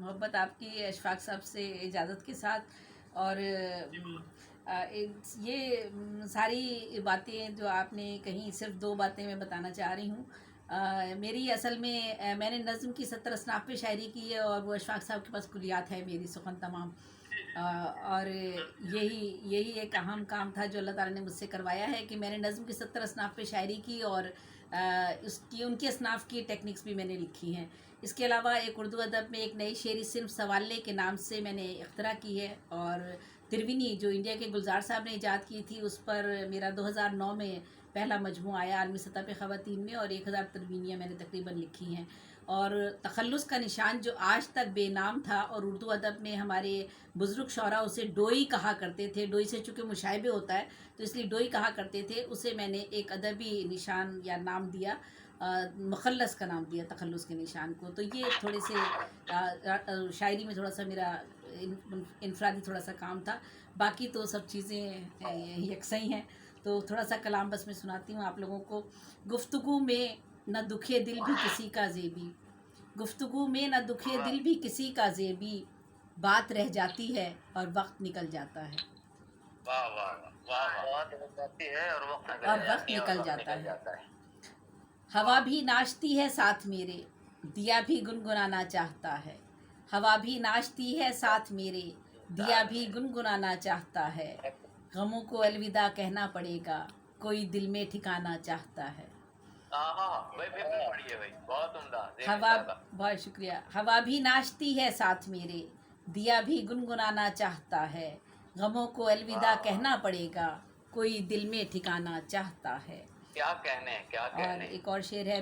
मोहब्बत आपकी अशफाक साहब से इजाज़त के साथ। और ये सारी बातें जो आपने कहीं, सिर्फ दो बातें मैं बताना चाह रही हूँ। मेरी असल में मैंने नज़्म की 70 असनाफ़ पे शायरी की है, और वो अशफाक साहब के पास कुलियात है मेरी सुखन तमाम। और यही एक अहम काम था जो अल्लाह ताला ने मुझसे करवाया है कि मैंने नज़्म की 70 असनाफ़ पे शायरी की, और उसकी उनकी असनाफ़ की टेक्निक्स भी मैंने लिखी हैं। इसके अलावा एक उर्दू अदब में एक नई शेरी सिर्फ सवाले के नाम से मैंने इख्तरा की है, और तिरविनी जो इंडिया के गुलजार साहब ने ईजाद की थी, उस पर मेरा 2009 में पहला मजमू आया आलमी सतह पे ख़वातीन में, और 1000 तरवीनियाँ मैंने तकरीबन लिखी हैं। और तखल्लुस का निशान जो आज तक बेनाम था, और उर्दू अदब में हमारे बुज़ुर्ग शौरा उसे डोई कहा करते थे। डोई से चूँकि मुशाइबे होता है तो इसलिए डोई कहा करते थे, उसे मैंने एक अदबी निशान या नाम दिया, मुखल्लस का नाम दिया तखल्लुस के निशान को। तो ये थोड़े से शायरी में थोड़ा सा मेरा इनफरादी थोड़ा सा काम था, बाकी तो सब चीज़ें यकसई हैं। तो थोड़ा सा कलाम बस मैं सुनाती हूँ आप लोगों को। गुफ्तगू में न दुखे दिल भी किसी का ज़ेबी, गुफ्तगू में न दुखे दिल भी किसी का ज़ेबी, बात रह जाती है और वक्त निकल जाता है। वाह वाह वाह, बात रह जाती है और वक्त निकल जाता है। हवा भी नाचती है साथ मेरे, दिया भी गुनगुनाना चाहता है। हवा भी नाचती है साथ मेरे, दिया भी गुनगुनाना चाहता है। गमों को अलविदा कहना पड़ेगा, कोई दिल में ठिकाना चाहता है। भाई पढ़िए भाई, बहुत उम्दा। हवा, बहुत शुक्रिया। हवा भी नाचती है साथ मेरे, दिया भी गुनगुनाना चाहता है। गमों को अलविदा कहना पड़ेगा, कोई दिल में ठिकाना चाहता है। क्या कहने, क्या कहने। और एक और शेर है,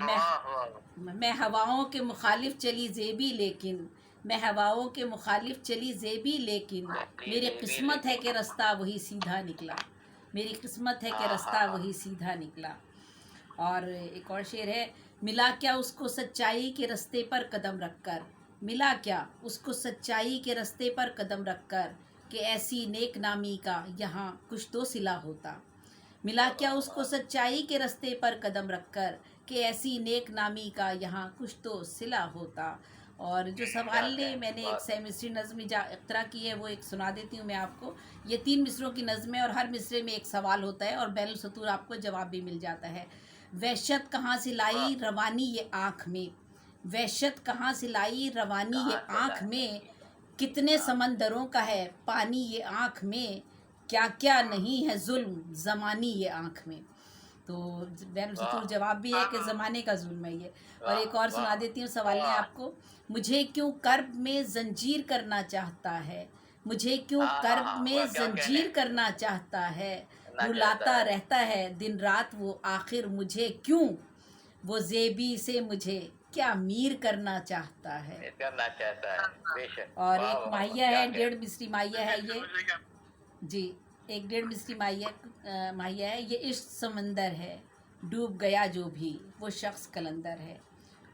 मैं हवाओं के मुखालिफ चली ज़ेबी लेकिन, मैं हवाओं के मुखालिफ चली ज़ेबी लेकिन, मेरी किस्मत है कि रास्ता वही सीधा निकला, मेरी किस्मत है कि रास्ता वही सीधा निकला। और एक और शेर है, मिला क्या उसको सच्चाई के रास्ते पर कदम रखकर, मिला क्या उसको सच्चाई के रास्ते पर कदम रखकर, कि ऐसी नेक नामी का यहाँ कुछ तो सिला होता। मिला क्या उसको सच्चाई के रास्ते पर कदम रखकर, कि ऐसी नेक नामी का यहाँ कुछ तो सिला होता। और जो सवाल ने मैंने एक सेमिस्ट्री नज़्म इख्तरा की है, वो एक सुना देती हूँ मैं आपको। ये 3 मिसरों की नज़्म है, और हर मिसरे में एक सवाल होता है, और बैनुल सतूर आपको जवाब भी मिल जाता है। वहशत कहाँ से लाई रवानी ये आँख में, वहशत कहाँ से लाई रवानी ये आँख में, कितने समंदरों का है पानी ये आँख में, क्या क्या नहीं है जुल्म ज़मानी ये आँख में। तो बैनुल सतूर जवाब भी है कि ज़माने का जुल्म है ये। और एक और सुना देती हूँ सवाल ने आपको। मुझे क्यों कर्ब में ज़ंजीर करना चाहता है, मुझे क्यों कर्ब में ज़ंजीर करना चाहता है, रुलाता रहता है दिन रात वो आखिर मुझे क्यों, वो ज़ेबी से मुझे क्या मीर करना चाहता है। बेशक। और एक माहिया है, 1.5 मिसरी माहिया है ये जी, एक 1.5 मिसरी माहिया है ये। इश्क समंदर है, डूब गया जो भी वो शख्स कलंदर है।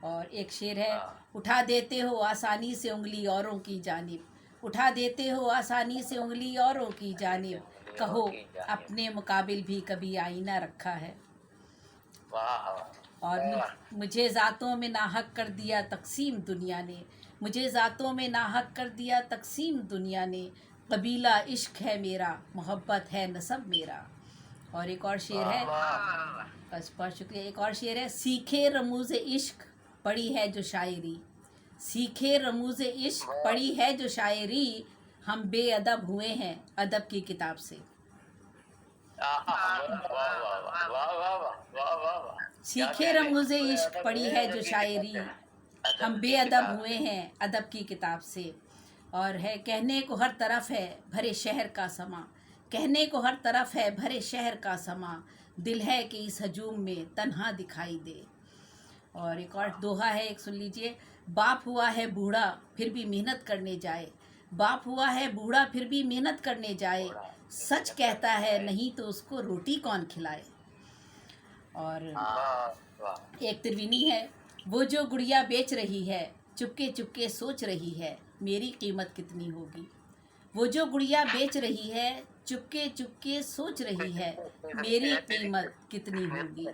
और एक शेर है, उठा देते हो आसानी से उंगली औरों की जानिब, उठा देते हो आसानी से उंगली औरों की जानिब, कहो अपने मुकाबिल भी कभी आईना रखा है। और मुझे ज़ातों में नाहक कर दिया तकसीम दुनिया ने, मुझे ज़ातों में नाहक कर दिया तकसीम दुनिया ने, कबीला इश्क है मेरा, मोहब्बत है नसब मेरा। और एक और शेर है, बस बहुत शुक्रिया। एक और शेर है, सीखे रमूज़ इश्क पढ़ी है जो शायरी, सीखे रमूज़ इश्क पढ़ी है जो शायरी, हम बेअदब हुए हैं अदब की किताब से। सीखे रमूज़ इश्क पढ़ी है जो शायरी, हम बेअदब हुए हैं अदब की किताब से। और है, कहने को हर तरफ है भरे शहर का समा, कहने को हर तरफ है भरे शहर का समा, दिल है कि इस हजूम में तन्हा दिखाई दे। और एक और दोहा है, एक सुन लीजिए। बाप हुआ है बूढ़ा फिर भी मेहनत करने जाए, बाप हुआ है बूढ़ा फिर भी मेहनत करने जाए, सच कहता है नहीं तो उसको रोटी कौन खिलाए। और एक तिरविनी है, वो जो गुड़िया बेच रही है चुपके चुपके सोच रही है, मेरी कीमत कितनी होगी। वो जो गुड़िया बेच रही है चुपके चुपके सोच रही है, मेरी कीमत कितनी होगी।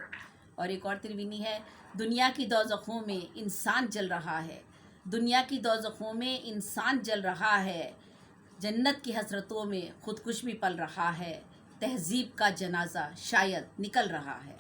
और एक और तिरविनी है, दुनिया की दोज़खों में इंसान जल रहा है, दुनिया की दोज़खों में इंसान जल रहा है, जन्नत की हसरतों में खुदकुश भी पल रहा है, तहजीब का जनाजा शायद निकल रहा है।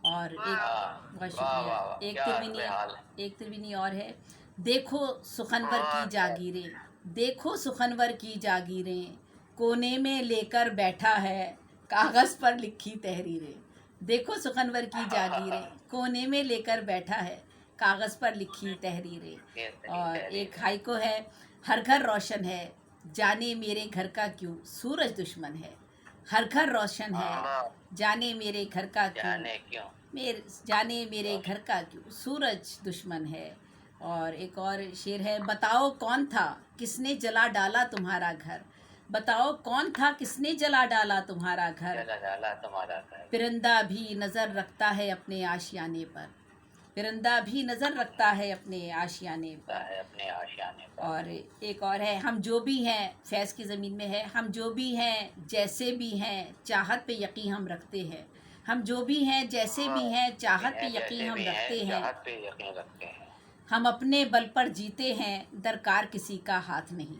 और एक बहुत वाह शुक्रिया, वाह वाह, एक क्या तिरमिनी, बेहाल है। एक तिरमिनी और है। देखो सुखनवर की हाँ, जागीरें, देखो सुखनवर की जागीरें, कोने में लेकर बैठा है कागज़ पर लिखी तहरीरें। देखो सुखनवर की जागीरें, कोने में लेकर बैठा है कागज़ पर लिखी तहरीरें। और एक हाइको है, हर घर रोशन है, जाने मेरे घर का क्यों सूरज दुश्मन है। हर घर रोशन है, हाँ, जाने मेरे घर का क्यों जाने क्यों जाने मेरे घर का क्यों सूरज दुश्मन है। और एक और शेर है, बताओ कौन था किसने जला डाला तुम्हारा घर, बताओ कौन था किसने जला डाला तुम्हारा घर। जला डाला तुम्हारा घर। परिंदा भी नज़र रखता है अपने आशियाने पर, परिंदा भी नज़र रखता है अपने आशियाने पर। अपने आशियाने पर। और एक और है, हम जो भी हैं, फैज़ की ज़मीन में है, हम जो भी हैं जैसे भी हैं चाहत पे यकीन हम रखते हैं। हम जो भी हैं जैसे भी हैं चाहत पे यकीन हम रखते हैं। चाहत पे यकीन रखते हैं। हम अपने बल पर जीते हैं, दरकार किसी का हाथ नहीं।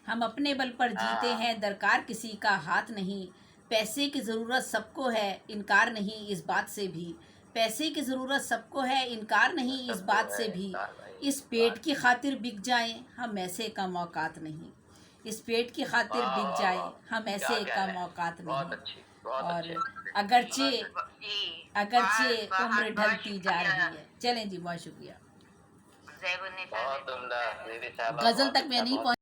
हम अपने बल पर जीते हैं, दरकार किसी का हाथ नहीं। पैसे की ज़रूरत सबको है, इनकार नहीं इस बात से भी। पैसे की ज़रूरत सबको है, इनकार नहीं इस बात से भी। इस पेट की खातिर बिक जाएं, हम ऐसे का औकात नहीं। इस पेट की खातिर बिक जाएं, हम ऐसे का औकात नहीं। और अगरचे अगरचे उम्र ढलती जा रही है। चलें जी, बहुत शुक्रिया। बहुत उम्दा, गज़ल तक मैं नहीं पहुंच